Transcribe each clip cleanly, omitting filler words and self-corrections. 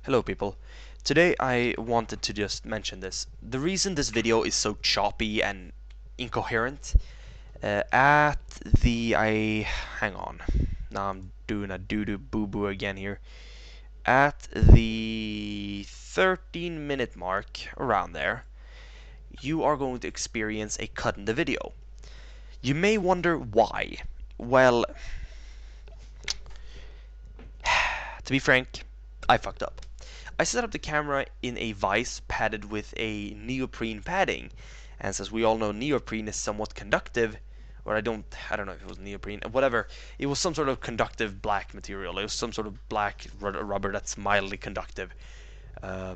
Hello people. Today I wanted to just mention this. The reason this video is so choppy and incoherent, hang on. Now I'm doing a doo-doo boo-boo again here. At the 13-minute mark, around there, you are going to experience a cut in the video. You may wonder why. Well, to be frank, I fucked up. I set up the camera in a vise padded with a neoprene padding, and since we all know neoprene is somewhat conductive, or I don't know if it was neoprene, whatever, it was some sort of conductive black material. It was some sort of black rubber that's mildly conductive,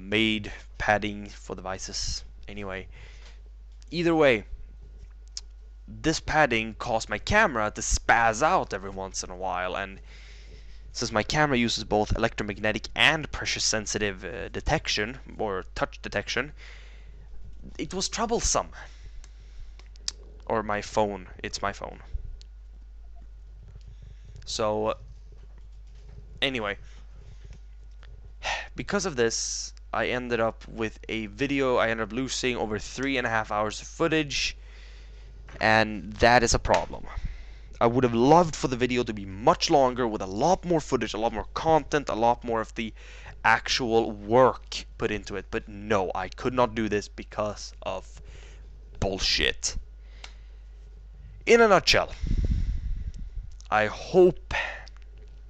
made padding for the vices. Anyway, either way, this padding caused my camera to spaz out every once in a while, and since my camera uses both electromagnetic and pressure-sensitive detection, or touch detection, it was troublesome. Or my phone. It's my phone. So, anyway. Because of this, I ended up with a video I ended up losing over 3.5 hours of footage, and that is a problem. I would have loved for the video to be much longer with a lot more footage, a lot more content, a lot more of the actual work put into it. But no, I could not do this because of bullshit. In a nutshell, I hope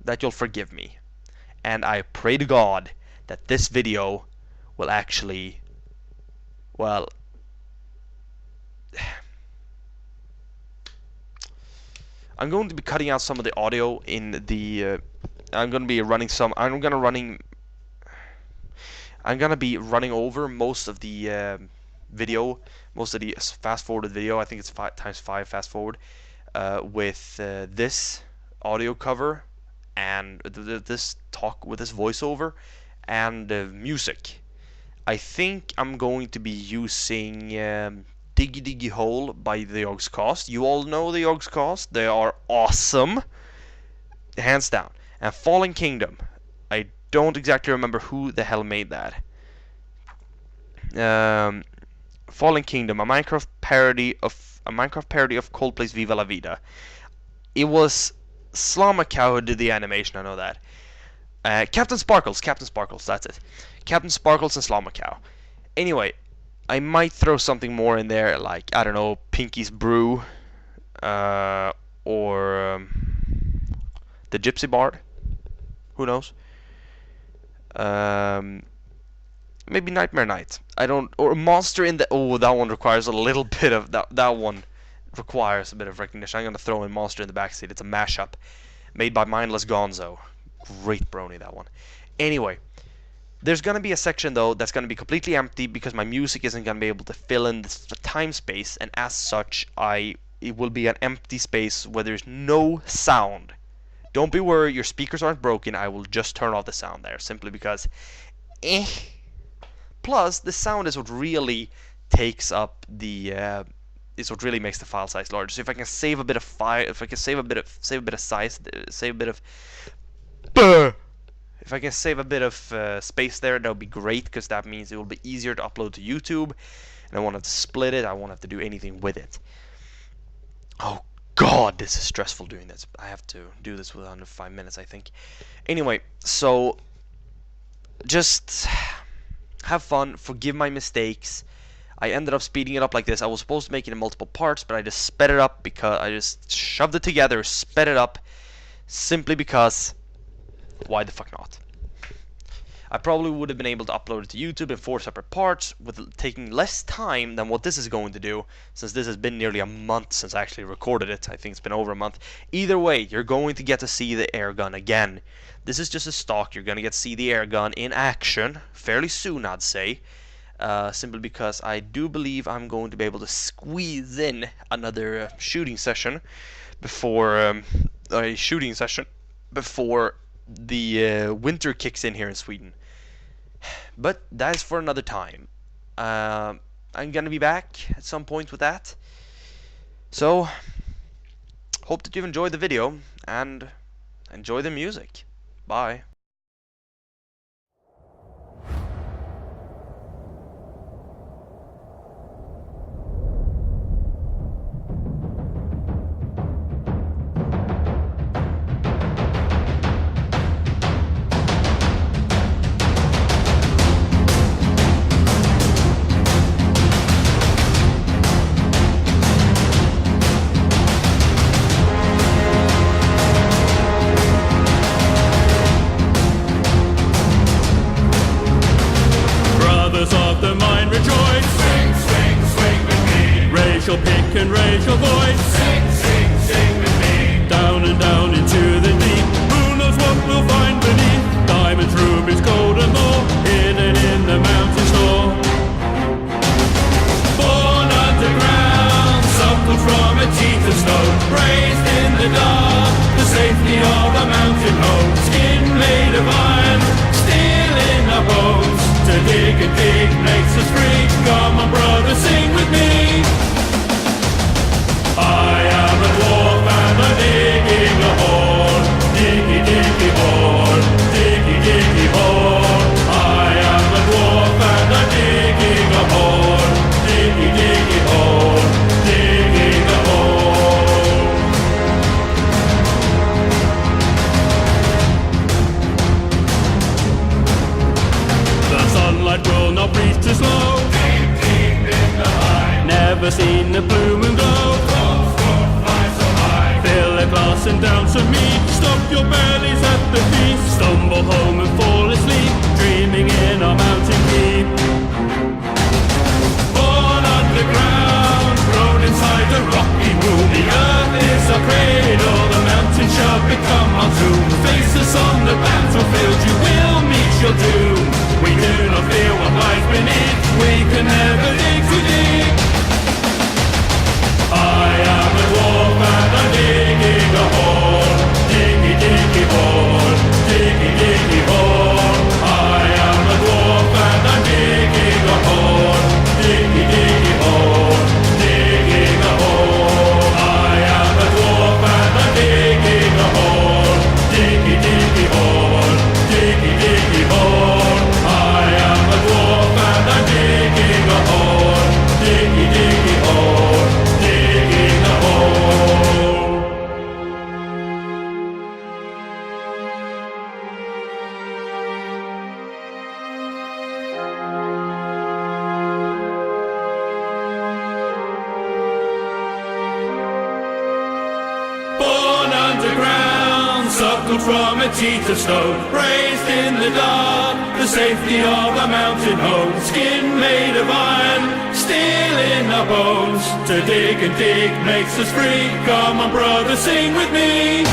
that you'll forgive me. And I pray to God that this video will actually, well, I'm going to be cutting out some of the audio in the I'm going to be running over most of the video, most of the fast forwarded video. I think it's 5x5 fast forward with this audio cover and this talk with this voiceover and music. I think I'm going to be using Diggy Diggy Hole by the Yogscast. You all know the Yogscast. They are awesome. Hands down. And Fallen Kingdom. I don't exactly remember who the hell made that. Fallen Kingdom, a Minecraft parody of Coldplay's Viva La Vida. It was Slamacow who did the animation, I know that. CaptainSparkles, that's it. CaptainSparkles and Slamacow. Anyway, I might throw something more in there, like, I don't know, Pinky's Brew, or the Gypsy Bard. Who knows? Maybe Nightmare Night. Or Monster in the. Oh, that one requires a little bit of that one requires a bit of recognition. I'm gonna throw in Monster in the Backseat. It's a mashup made by Mindlessgonso. Great brony, that one. Anyway. There's going to be a section, though, that's going to be completely empty because my music isn't going to be able to fill in the time space, and as such, it will be an empty space where there's no sound. Don't be worried, your speakers aren't broken. I will just turn off the sound there, simply because, Plus, the sound is what really takes up the, is what really makes the file size larger. So if I can save a bit of save a bit of size, if I can save a bit of space there, that would be great, because that means it will be easier to upload to YouTube, and I won't have to split it, I won't have to do anything with it. Oh god, this is stressful doing this. I have to do this within under 5 minutes, I think. Anyway, so just have fun, forgive my mistakes. I ended up speeding it up like this. I was supposed to make it in multiple parts, but I just sped it up because I just shoved it together, sped it up, simply because why the fuck not? I probably would have been able to upload it to YouTube in 4 separate parts, with taking less time than what this is going to do, since this has been nearly a month since I actually recorded it. I think it's been over a month. Either way, you're going to get to see the air gun again. This is just a stock. You're going to get to see the air gun in action fairly soon, I'd say. Simply because I do believe I'm going to be able to squeeze in another shooting session before the winter kicks in here in Sweden. But that is for another time. I'm gonna be back at some point with that. So, hope that you've enjoyed the video, and enjoy the music. Bye. shall pick and raise your voice. Sing, sing, sing with me. Down and down into the deep. Who knows what we'll find beneath? Diamonds, rubies, gold and more, hidden in the mountain store. Born underground, suckled from a teeth of stone, raised in the dark, the safety of a mountain home. Skin made of iron, steel in our bones. To dig and dig makes us free. Come on, brother, sing with me. I am a dwarf and I'm digging a hole. Diggy, diggy hole, diggy, diggy hole. I am a dwarf and I'm digging a hole. Diggy, diggy hole, digging a hole. The sunlight will not reach too slow. Deep, deep in the line. Never seen the blue moon glow. Fill a glass and down some meat. Stop your bellies at the feast. Stumble home and fall asleep, dreaming in our mountain keep. Born underground, grown inside a rocky womb. The earth is our cradle, the mountain shall become our tomb. Face us on the battlefield, you will meet your doom. We do not fear what lies beneath, we can never dig too deep. I am a dwarf and I'm digging a hole. Diggy, diggy hole, diggy, diggy hole. I am a dwarf and I'm digging a hole. Diggy, diggy hole, digging a hole. I am a dwarf and I'm digging a hole. Diggy, diggy hole, diggy, diggy hole. I am a dwarf and I'm digging a hole. Diggy, diggy hole, digging a hole. Born underground, suckled from a teeth of stone, raised in the dark, the safety of a mountain home. Skin made of iron, steel in our bones. To dig and dig makes us free. Come on, brother, sing with me.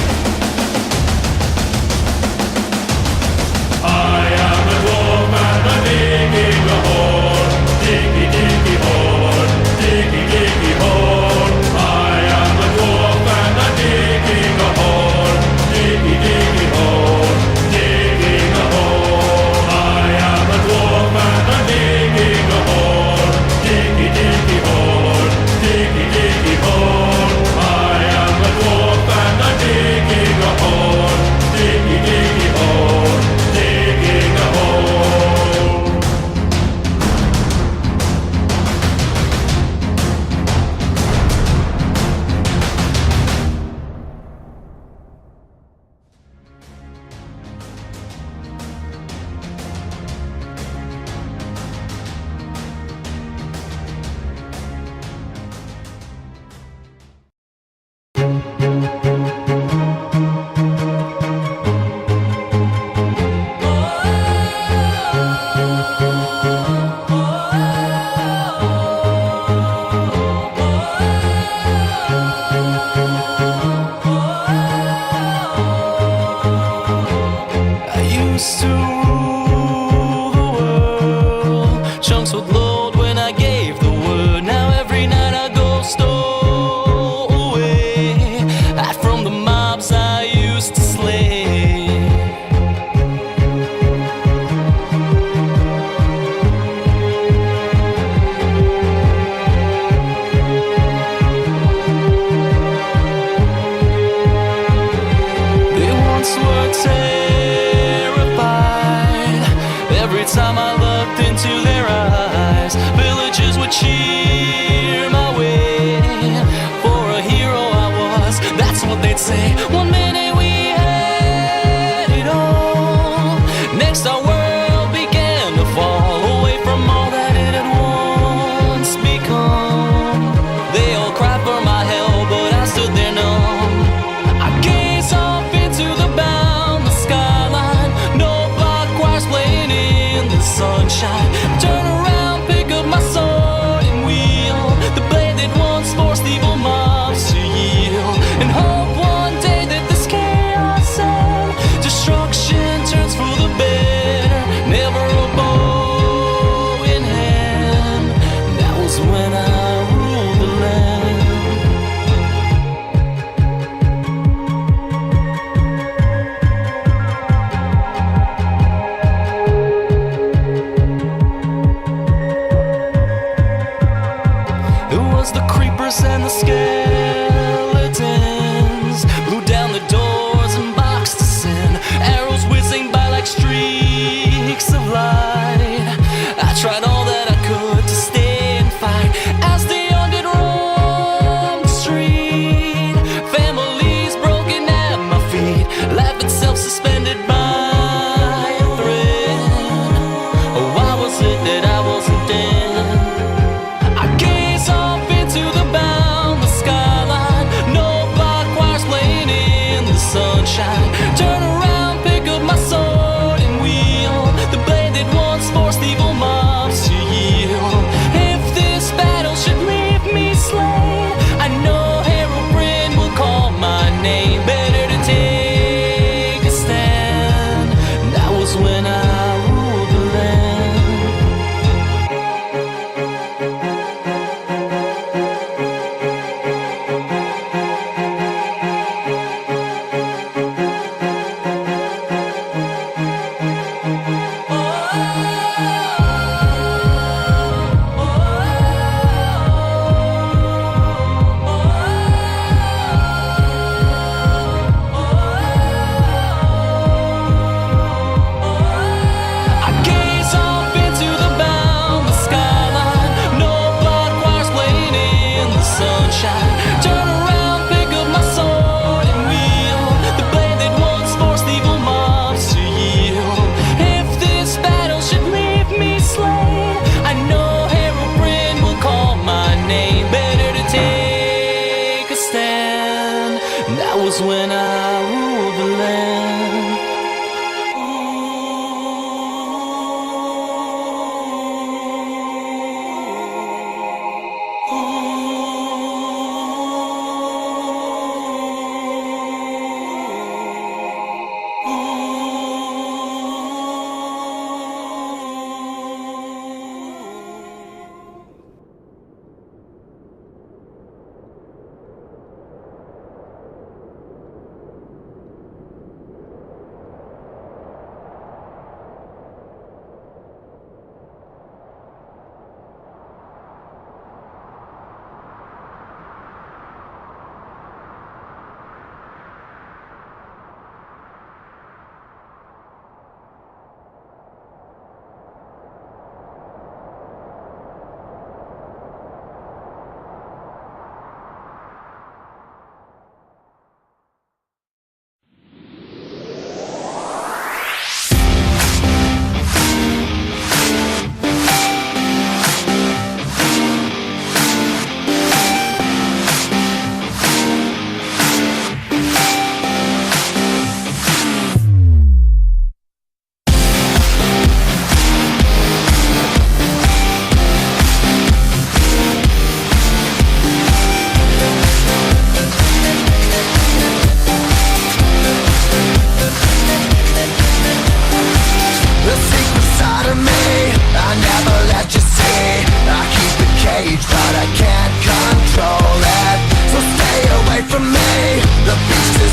I am a dwarf and I'm digging a hole. Diggy, diggy hole, diggy, diggy hole. I am a dwarf and I'm digging a hole. Diggy, diggy hole, digging a hole. I am a dwarf and I'm digging a hole. Diggy, diggy hole, diggy, diggy hole. I am a dwarf and I'm digging a hole. Diggy, diggy hole, digging a hole. Used to rule the world. Chunks would load when I gave the word. Now every night I go stowaway. Hide from the mobs I used to slay. They once were terrified. Every time I looked into their eyes, villagers would cheer my way. For a hero I was, that's what they'd say. One minute we had it all, next our world began to fall away from all that it had once become. They all cried for my help, but I stood there numb. I gazed off into the boundless skyline. No block choirs playing in the sunshine. Turn around, pick up my sword and wheel the blade that once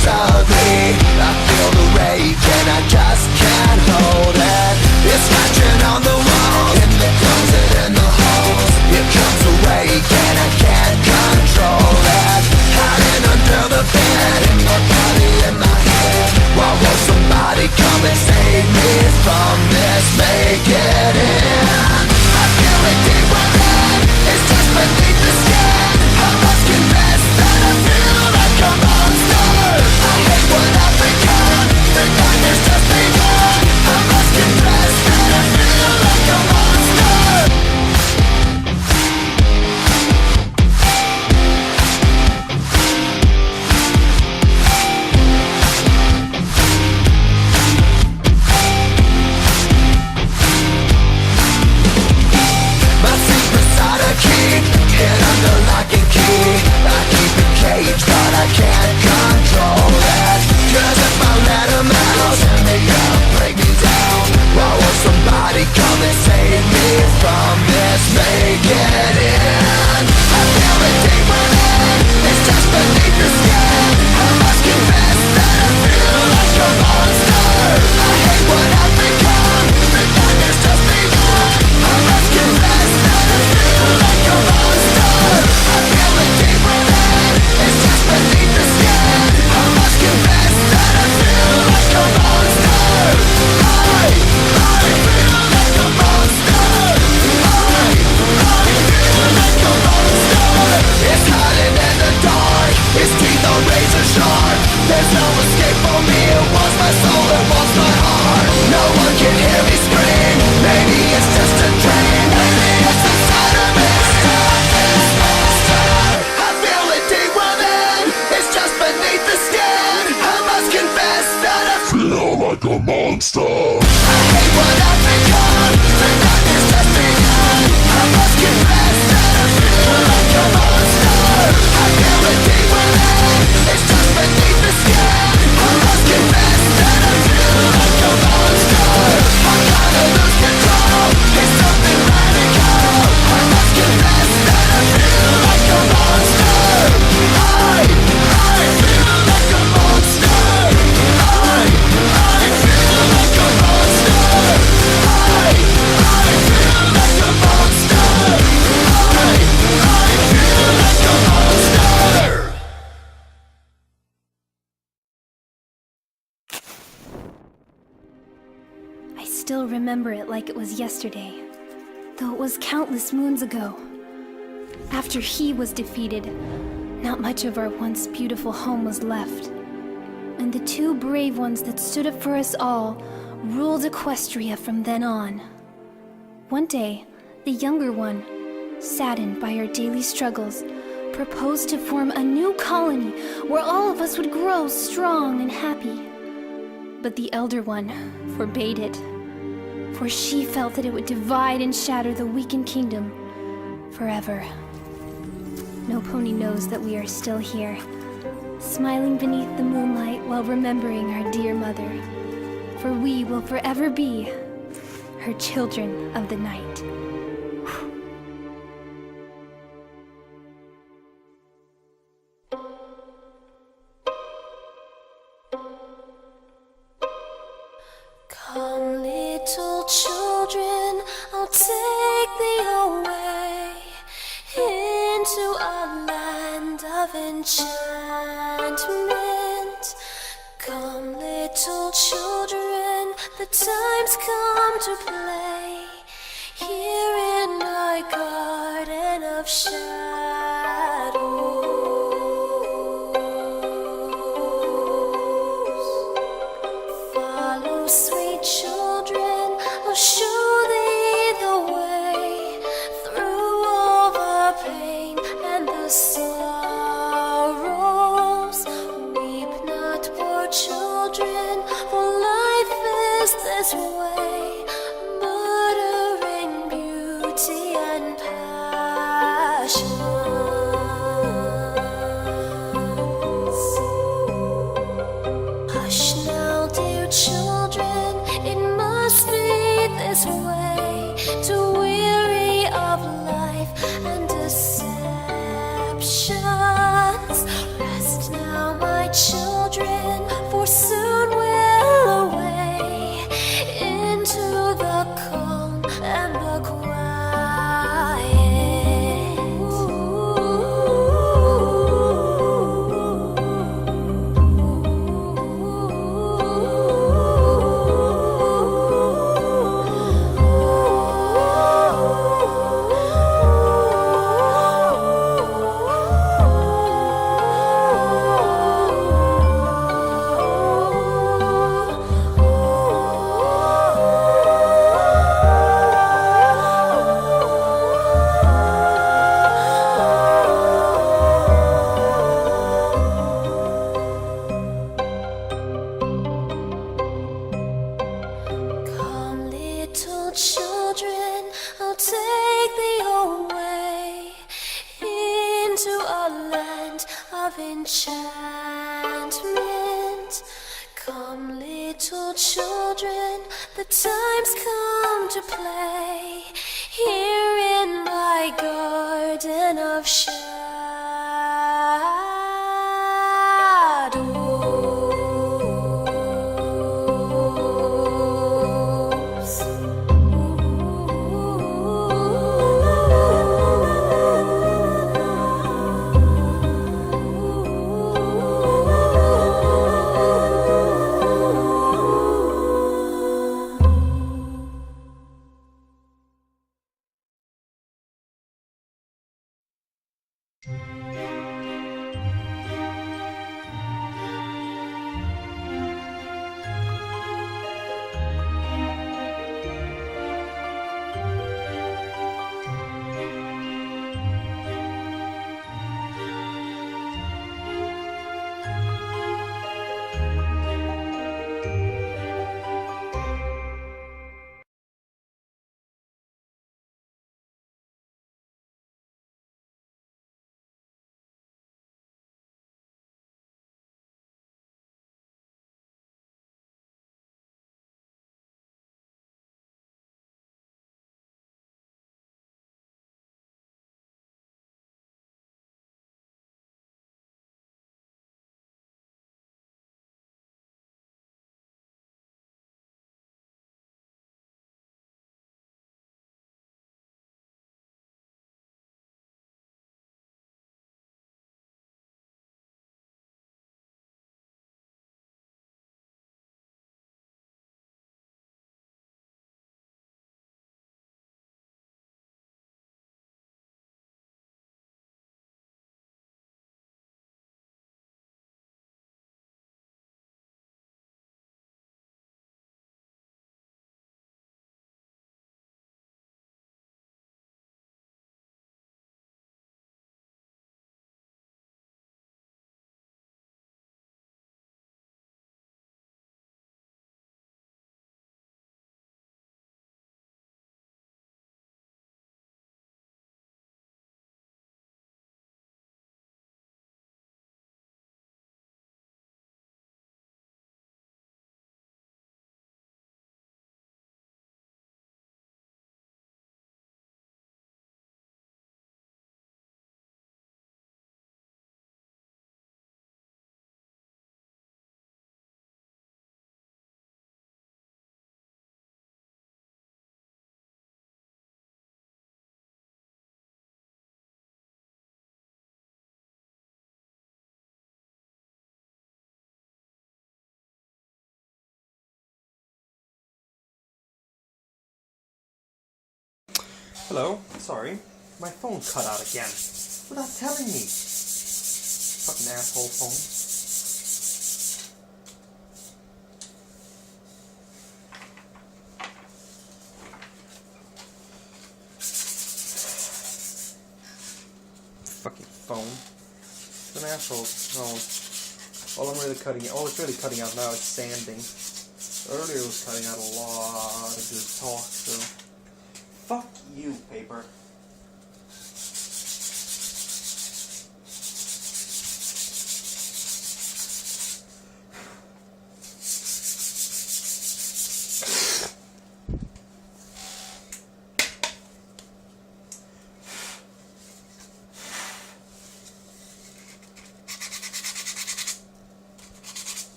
piece of me. I feel the rage and I just can't hold it. It's scratching on the walls, in the closet, in the halls. It comes awake and I can't control it. Hiding under the bed, in my body, in my head. Why won't somebody come and save me from this? Make it in. I feel it deep within. It's just beneath the skin. I must confess that I feel like a monster. I hate what I've become. The nightmare's just begun. I must confess that I feel like a monster. My secret's out of keep, hid under lock and key. I keep it caged, but I can't control it. 'Cause if I let 'em out, tear me up, break me down. Why won't somebody come and save me from this? Make it in. I feel it deep within. It's just beneath the skin. I must confess that I feel like a monster. I hate what I've become. The nightmare's just begun. I must confess that I feel like a monster. I feel it deep within. It's just beneath the skin. I must confess that I feel like a monster. I feel like a monster. I feel like a monster. It's hiding in the dark. Its teeth are razor sharp. There's no escape for me. It wants my soul. It wants my heart. No one can hear me scream. Maybe it's just a dream. Maybe it's inside of me. Stop this monster. I feel it deep within. It's just beneath the skin. I must confess that I feel like a monster. I hate what I've become. The nightmare's just begun. I must confess that I feel like a monster. I feel it deep within. It's just beneath the skin. I must confess that I feel like a monster. I gotta lose control. It's something radical. I must confess that I feel like a monster. I feel like a monster. I feel like a monster. I feel like a monster. I feel like a monster. I still remember it like it was yesterday, though it was countless moons ago. After he was defeated, not much of our once beautiful home was left. And the two brave ones that stood up for us all ruled Equestria from then on. One day, the younger one, saddened by our daily struggles, proposed to form a new colony where all of us would grow strong and happy. But the elder one forbade it, for she felt that it would divide and shatter the weakened kingdom forever. No pony knows that we are still here, smiling beneath the moonlight while remembering our dear mother, for we will forever be her children of the night. Come, little children, I'll take thee away into a land of enchantment. Come, little children, the time's come to play here in my garden of shadows. Follow, sweet children, I'll show thee the way through all the pain and the sorrows. Weep not, poor children, for life is this way, murdering beauty and passions. Hush now, dear children, it must be this way, to weary of life and deceptions. Rest now, my children, children, I'll take thee away into a land of enchantment. Come, little children, the time's come to play here in my garden of shadows. Hello, sorry. My phone cut out again. Without telling me. Fucking asshole phone. Fucking phone. It's an asshole phone. All it's really cutting out now is sanding. Earlier it was cutting out a lot of good talk, so fuck you, paper.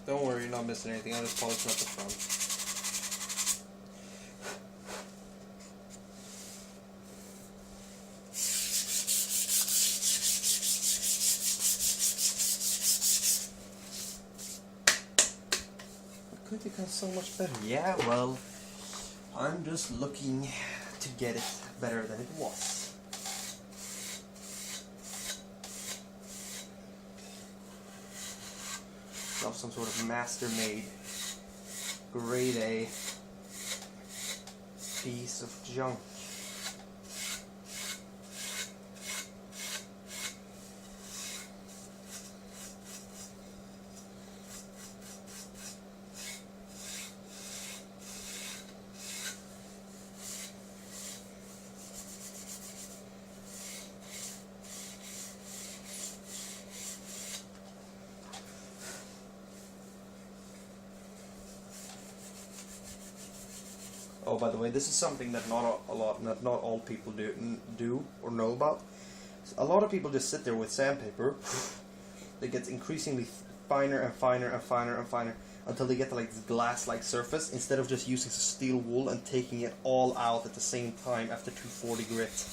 Don't worry, you're not missing anything. I'll just polish up the front. Could have got so much better. Yeah, well, I'm just looking to get it better than it was. Not some sort of master-made, grade A piece of junk. Oh, by the way, this is something that not all people do or know about. A lot of people just sit there with sandpaper that gets increasingly finer and finer and finer and finer until they get to like this glass-like surface, instead of just using steel wool and taking it all out at the same time after 240 grit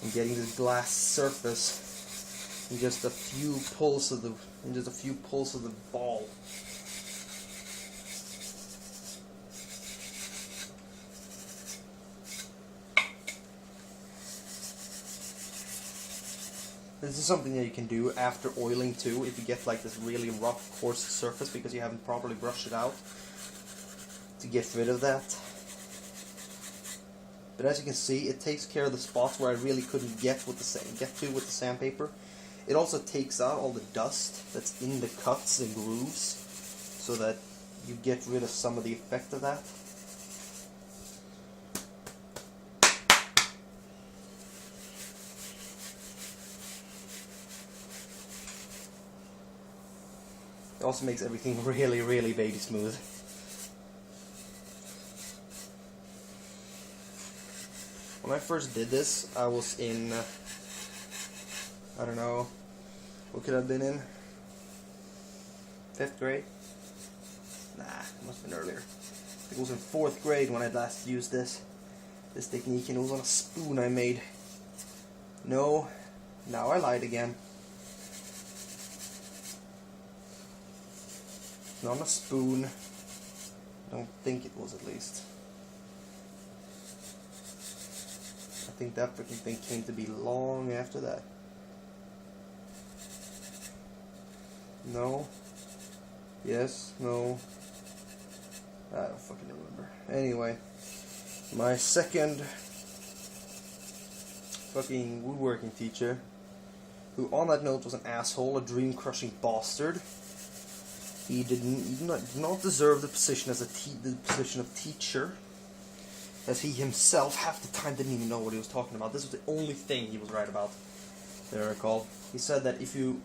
and getting this glass surface in just a few pulls of the ball. This is something that you can do after oiling too, if you get like this really rough, coarse surface because you haven't properly brushed it out, to get rid of that. But as you can see, it takes care of the spots where I really couldn't get to with the sandpaper. It also takes out all the dust that's in the cuts and grooves, so that you get rid of some of the effect of that. It also makes everything really, really baby smooth. When I first did this, I was in, I don't know, what could I have been in? 5th grade? Nah, it must have been earlier. I think it was in 4th grade when I last used this technique, and it was on a spoon I made. No, now I lied again. Not a spoon. I don't think it was, at least. I think that freaking thing came to be long after that. No. Yes. No. I don't fucking remember. Anyway, my second fucking woodworking teacher, who on that note was an asshole, a dream-crushing bastard. He did not deserve the position as the position of teacher, as he himself half the time didn't even know what he was talking about. This was the only thing he was right about, that I recall. He said that if you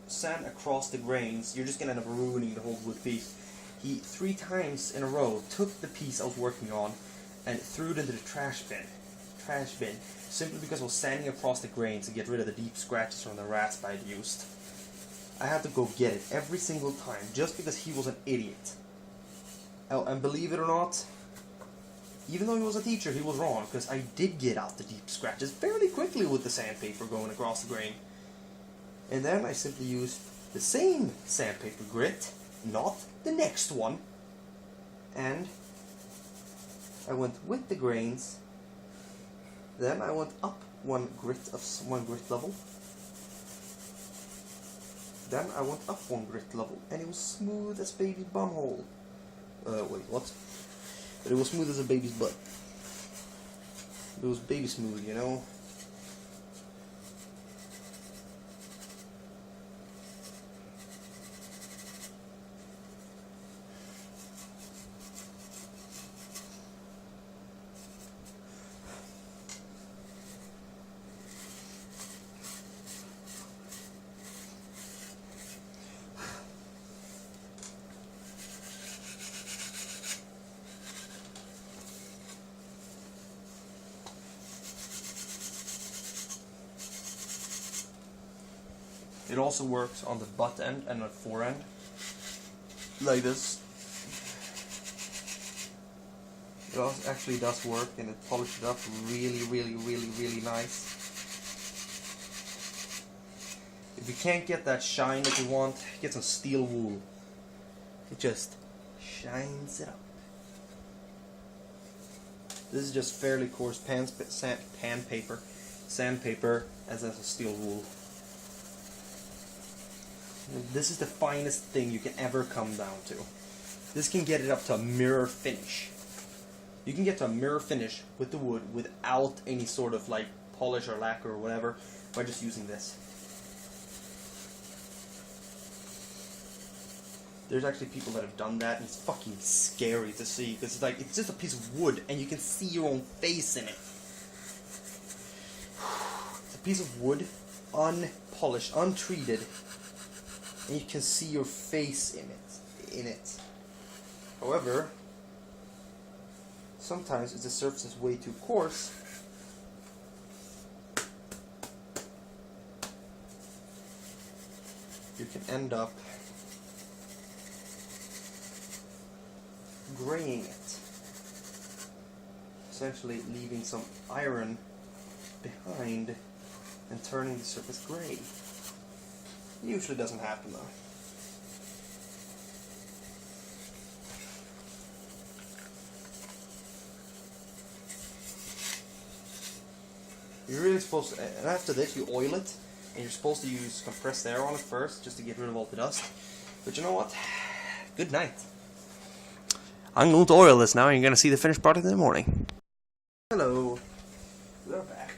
sand across the grains, you're just going to end up ruining the whole wood piece. He 3 times in a row took the piece I was working on and threw it into the trash bin, simply because I was sanding across the grains to get rid of the deep scratches from the rasp I had used. I had to go get it every single time, just because he was an idiot. Oh, and believe it or not, even though he was a teacher, he was wrong, because I did get out the deep scratches fairly quickly with the sandpaper going across the grain. And then I simply used the same sandpaper grit, not the next one, and I went with the grains. Then I went up one grit level. Then I went up 1 grit level, and it was smooth as baby bumhole. Wait, what? But it was smooth as a baby's butt. It was baby smooth, you know? It also works on the butt end and the fore end, like this. It also actually does work, and it polishes it up really, really, really, really nice. If you can't get that shine that you want, get some steel wool. It just shines it up. This is just fairly coarse sandpaper as a steel wool. This is the finest thing you can ever come down to. This can get it up to a mirror finish. You can get to a mirror finish with the wood without any sort of like polish or lacquer or whatever by just using this. There's actually people that have done that, and it's fucking scary to see, because it's like, it's just a piece of wood and you can see your own face in it. It's a piece of wood, unpolished, untreated, and you can see your face in it. However, sometimes if the surface is way too coarse, you can end up graying it, essentially leaving some iron behind and turning the surface gray. Usually doesn't happen though. You're really supposed to, and after this you oil it, and you're supposed to use compressed air on it first, just to get rid of all the dust. But you know what? Good night. I'm going to oil this now, and you're going to see the finished product in the morning. Hello. We're back.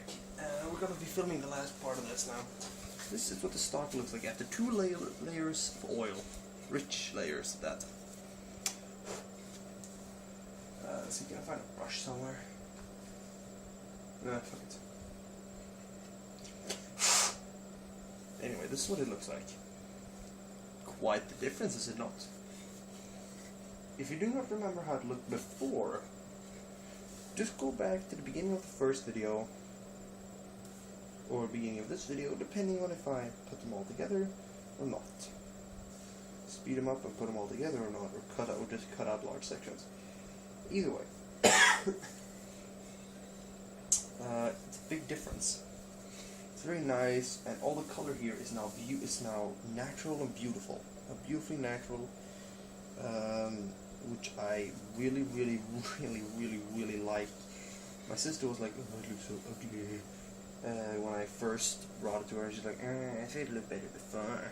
We're going to be filming the last part of this now. This is what the stock looks like after 2 layers of oil. Rich layers at that. Let's see, can I find a brush somewhere? Nah, fuck it. Anyway, this is what it looks like. Quite the difference, is it not? If you do not remember how it looked before, just go back to the beginning of the first video, or beginning of this video, depending on if I put them all together or not. Speed them up and put them all together or not, or just cut out large sections. Either way, it's a big difference. It's very nice, and all the color here is now natural and beautiful, beautifully natural, which I really like. My sister was like, "Oh, it looks so ugly." When I first brought it to her, she's like, "I said it looked better before."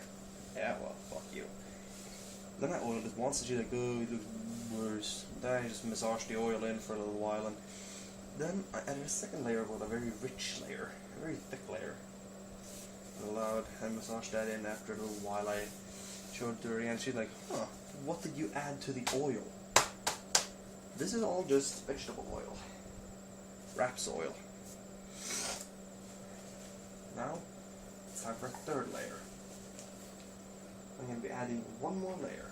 Yeah, well, fuck you. Then I oiled it once, and she's like, "Oh, it looks worse." Then I just massaged the oil in for a little while, and then I added a second layer with a very rich layer, a very thick layer. I massaged that in after a little while. I showed it to her, and she's like, "Huh, what did you add to the oil?" This is all just vegetable oil, raps oil. Now, it's time for a third layer. I'm going to be adding one more layer.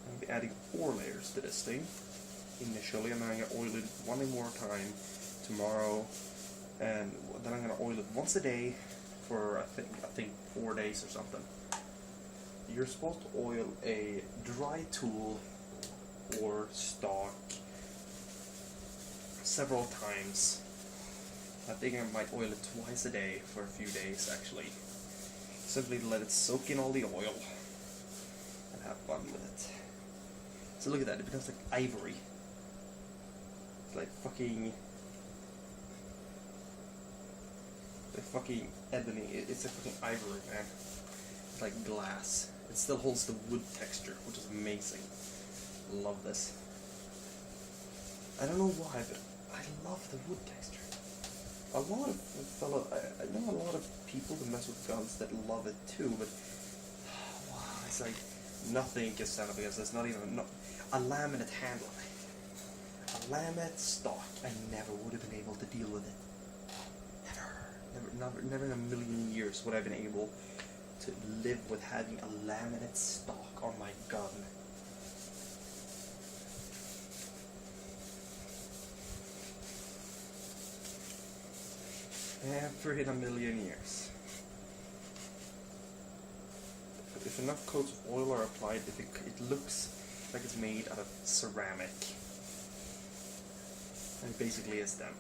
I'm going to be adding 4 layers to this thing initially, and then I'm going to oil it one more time tomorrow, and then I'm going to oil it once a day for I think 4 days or something. You're supposed to oil a dry tool or stock several times. I think I might oil it twice a day for a few days actually. Simply to let it soak in all the oil and have fun with it. So look at that, it becomes like ivory. It's like fucking ebony. It's like fucking ivory, man. It's like glass. It still holds the wood texture, which is amazing. Love this. I don't know why, but I love the wood texture. I know a lot of people that mess with guns that love it too, but wow, it's like nothing can stand up against this. Not even a laminate handle. A laminate stock. I never would have been able to deal with it. Never in a million years would I have been able to live with having a laminate stock on my gun. Never in a million years. If enough coats of oil are applied, it looks like it's made out of ceramic. And it basically is then.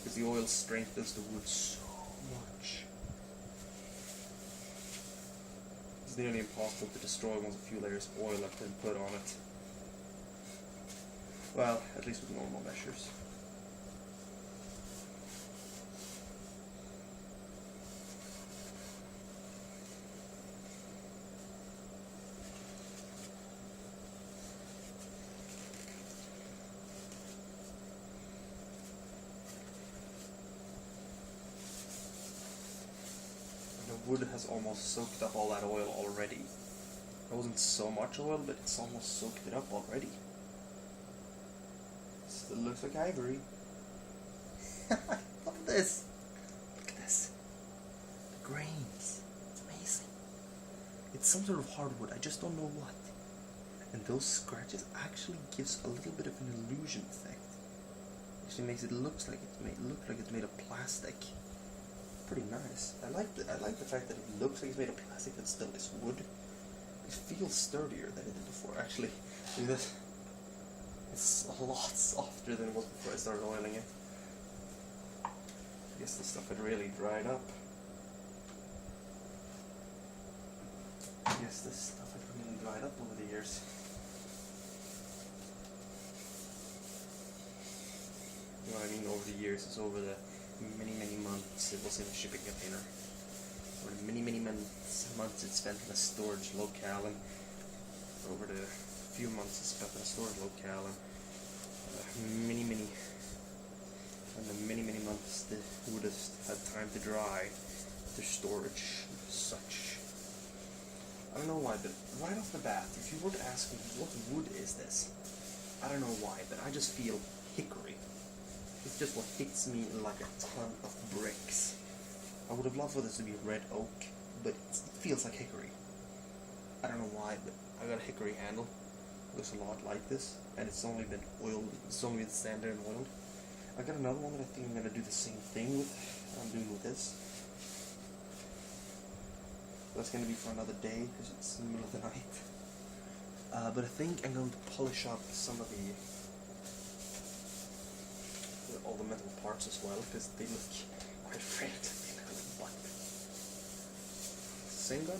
Because the oil strengthens the wood so much. It's nearly impossible to destroy once a few layers of oil have been put on it. Well, at least with normal measures. The wood has almost soaked up all that oil already. It wasn't so much oil, but it's almost soaked it up already. Still looks like ivory. Look at this. Look at this. grains. It's amazing. It's some sort of hardwood, I just don't know what. And those scratches actually gives a little bit of an illusion effect. Actually makes it look like it's made of plastic. Pretty nice. I like the fact that it looks like it's made of plastic but still is wood. It feels sturdier than it did before. Actually, look at this. It's a lot softer than it was before I started oiling it. I guess the stuff had really dried up. Over the years. You know what I mean? Over the years, it's over the many months it was in a shipping container. Over the many months it spent in a storage locale, and over the few months it spent in a storage locale, and the many months the wood has had time to dry, the storage and such. I don't know why, but right off the bat, if you were to ask me what wood is this, I don't know why, but I just feel hickory. It's just what hits me like a ton of bricks. I would have loved for this to be red oak, but it feels like hickory. I don't know why, but I got a hickory handle. It looks a lot like this, and it's only been oiled. It's only been sanded and oiled. I got another one that I think I'm gonna do the same thing with. I'm doing with this. That's gonna be for another day because it's in the middle of the night. But I think I'm going to polish up some of all the metal parts as well, because they look quite frayed. Same gun.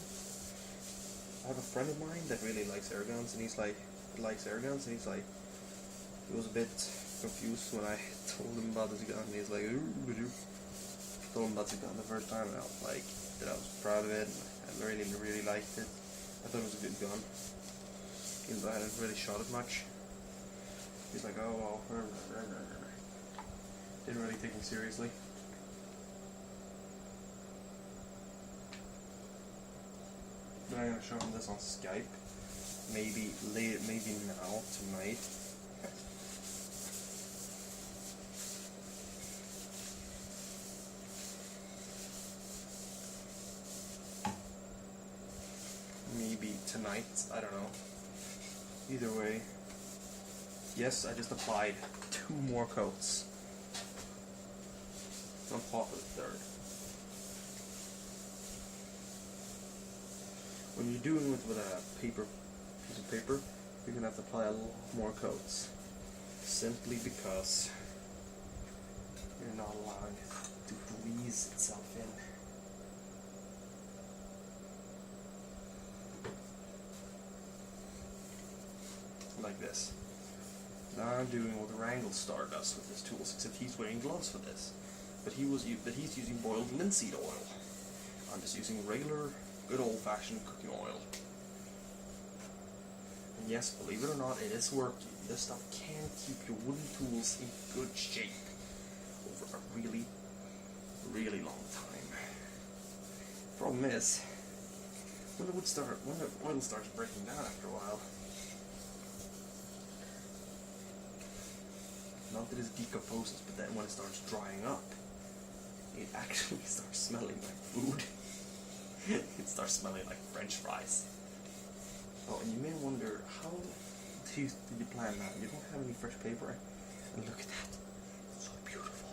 I have a friend of mine that really likes air guns, and he was a bit confused when I told him about this gun. He's like, ooh, told him about the gun the first time, and I was like, that I was proud of it, and I really liked it. I thought it was a good gun, even though I hadn't really shot it much. He's like, oh well, didn't really take me seriously. But I'm gonna show him this on Skype. Maybe later, maybe now, tonight. Maybe tonight, I don't know. Either way. Yes, I just applied 2 more coats. On top of the 3rd. When you're doing it with a piece of paper, you're gonna have to apply a lot more coats. Simply because you're not allowing it to freeze itself in. Like this. Now I'm doing what Wranglestar does with his tools, except he's wearing gloves for this. But he's using boiled linseed oil. I'm just using regular, good old-fashioned cooking oil. And yes, believe it or not, it is working. This stuff can keep your wooden tools in good shape over a really long time. Problem is, when the oil starts breaking down after a while, not that it decomposes, but then when it starts drying up, it actually starts smelling like food. It starts smelling like French fries. Oh, and you may wonder, how did you plan that? You don't have any fresh paper? And look at that. It's so beautiful.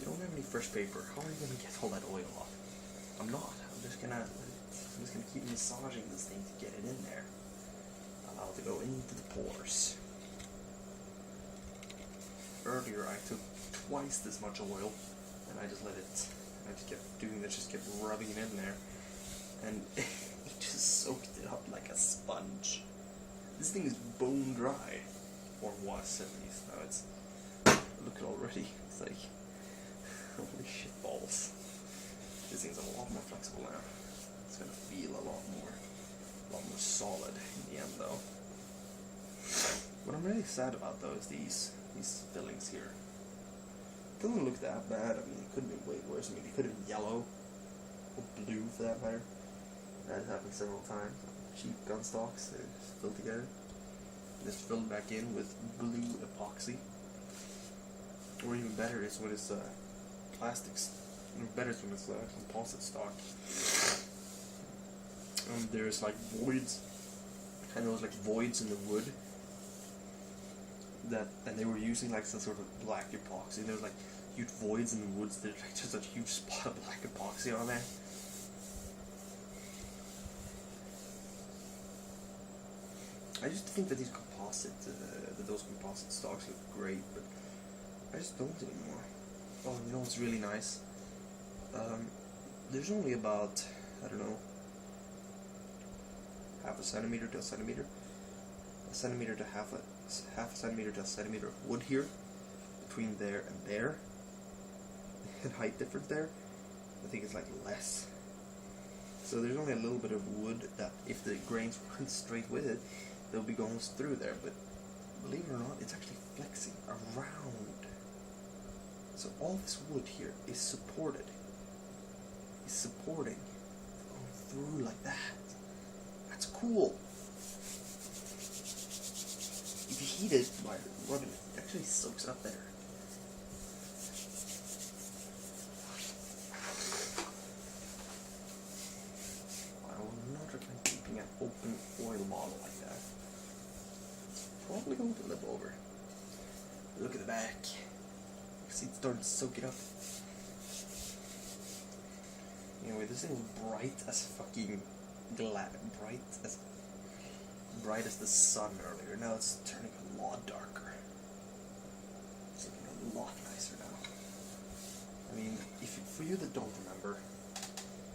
You don't have any fresh paper. How are you gonna get all that oil off? I'm not. I'm just gonna keep massaging this thing to get it in there. Allow it to go into the pores. Earlier I took twice this much oil, and I just let it, I just kept doing this, just kept rubbing it in there, and it just soaked it up like a sponge. This thing is bone dry, or was at least. Now it's, look at it already, it's like, holy shit balls. This thing's a lot more flexible now. It's gonna feel a lot more solid in the end though. What I'm really sad about though is these fillings here. It doesn't look that bad. I mean, it could have been way worse. I mean, it could have been yellow or blue for that matter. That has happened several times. Cheap gun stocks, they're filled together. Just filled back in with blue epoxy. Or even better is when it's plastic Better when it's composite stock. There's like voids, and there was like voids in the wood and they were using like some sort of black epoxy. There was like huge voids in the woods. There's like just a huge spot of black epoxy on there. I just think that these those composite stocks look great, but I just don't anymore. Oh, you know what's really nice? There's only about, I don't know, half a centimeter to a centimeter to half a centimeter to a centimeter of wood here, between there and there. The height difference there, I think it's like less. So there's only a little bit of wood that, if the grains weren't straight with it, they'll be going through there. But believe it or not, it's actually flexing around. So all this wood here is supporting going through like that. That's cool. If you heat it by rubbing it, it actually soaks up better. I will not recommend keeping an open oil bottle like that. It's probably going to lip over. Look at the back. See, it's starting to soak it up. Anyway, this thing was bright as fucking bright as the sun earlier. Now it's turning a lot darker. It's looking a lot nicer now. I mean, for you that don't remember,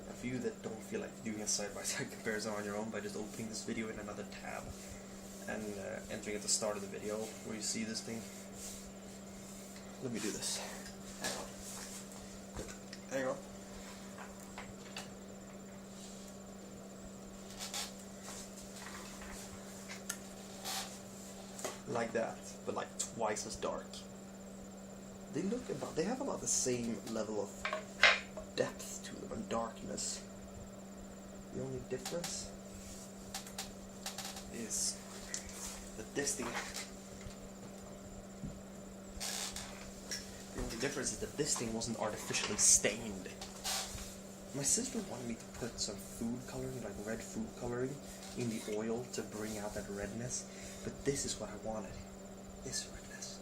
and for you that don't feel like doing a side-by-side comparison on your own by just opening this video in another tab and entering at the start of the video where you see this thing. Let me do this. Hang on. Like that, but like twice as dark. They have about the same level of depth to them and darkness. The only difference is that this thing. The only difference is that this thing wasn't artificially stained. My sister wanted me to put some food coloring, like red food coloring, in the oil to bring out that redness. But this is what I wanted. This redness.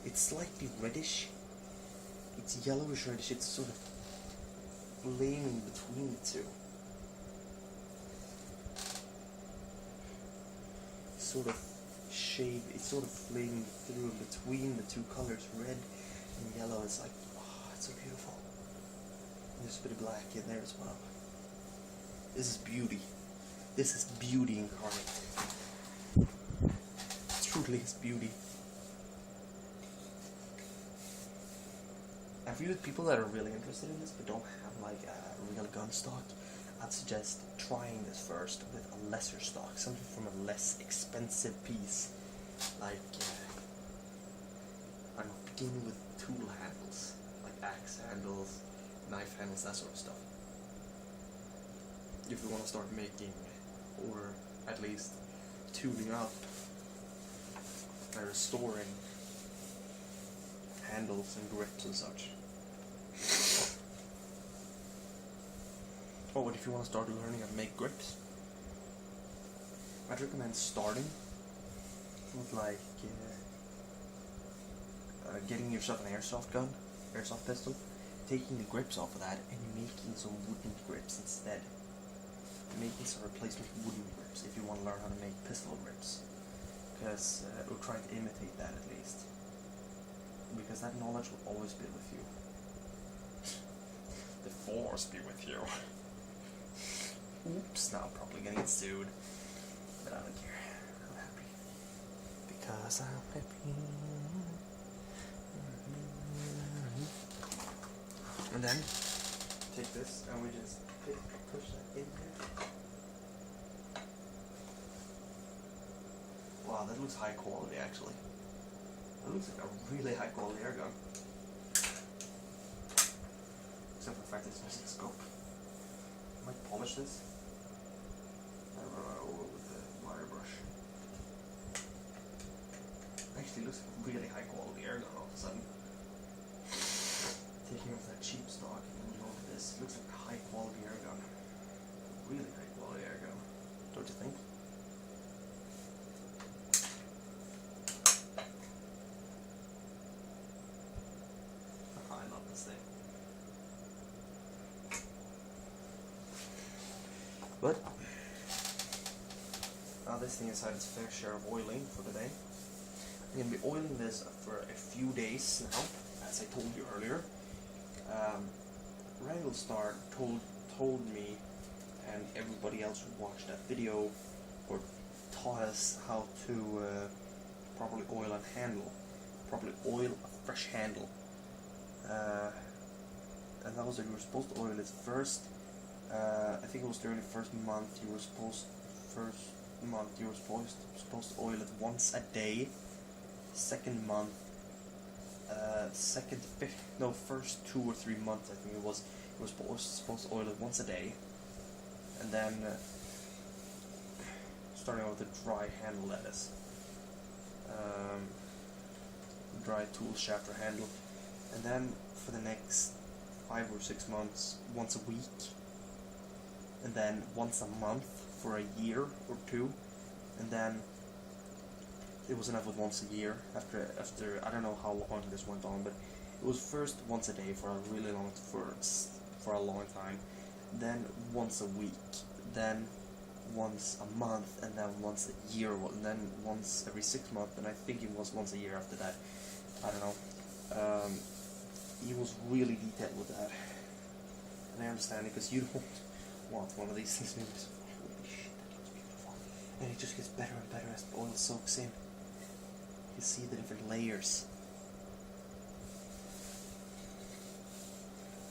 It's slightly reddish. It's yellowish reddish. It's sort of flaming between the two. It's sort of flaming through between the two colors, red and yellow. It's like, oh, it's so beautiful. And there's a bit of black in there as well. This is beauty. This is beauty incarnate. Truly is beauty. And for you people that are really interested in this but don't have like a real gun stock, I'd suggest trying this first with a lesser stock, something from a less expensive piece, like I don't know, begin with tool handles, like axe handles, knife handles, that sort of stuff. If you want to start making, or at least tuning up and restoring handles and grips and such. Oh, but if you want to start learning how to make grips, I'd recommend starting with like getting yourself an airsoft pistol, taking the grips off of that and making some wooden grips instead. Making some replacement wooden grips if you want to learn how to make pistol grips. Because we're trying to imitate that at least. Because that knowledge will always be with you. The force be with you. Oops, now I'm probably gonna get sued. But I don't care. I'm happy. Because I'm happy. And then, take this and we just push that in there. Wow, that looks high quality actually. That looks like a really high quality air gun. Except for the fact that it's missing a scope. I might polish this. I don't know, with the wire brush. Actually looks like a really high quality air gun all of a sudden. Taking off that cheap stock and This looks like a high quality air gun. Really high quality air gun, don't you think? I love this thing. But now this thing has had its fair share of oiling for today. I'm going to be oiling this for a few days now, as I told you earlier. Wranglestar told me and everybody else who watched that video or taught us how to properly oil and handle, properly oil a fresh handle. And that was that you were supposed to oil it first. I think it was during the first month you were supposed to oil it once a day. Second month, first 2 or 3 months I think it was supposed to oil it once a day, and then starting out with a dry handle, that is, dry tool shaft or handle, and then for the next 5 or 6 months once a week, and then once a month for a year or two, and then it was enough with once a year. After I don't know how long this went on, but it was first once a day for a really long for a long time, then once a week, then once a month, and then once a year, and then once every 6 months, and I think it was once a year after that. I don't know. He was really detailed with that, and I understand it, because you don't want one of these things maybe. Holy shit, that looks beautiful. And it just gets better and better as the oil soaks in. You see the different layers.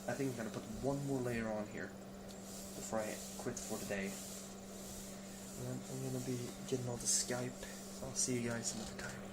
I think I'm gonna put one more layer on here before I quit for today. And then I'm gonna be getting on to Skype. I'll see you guys another time.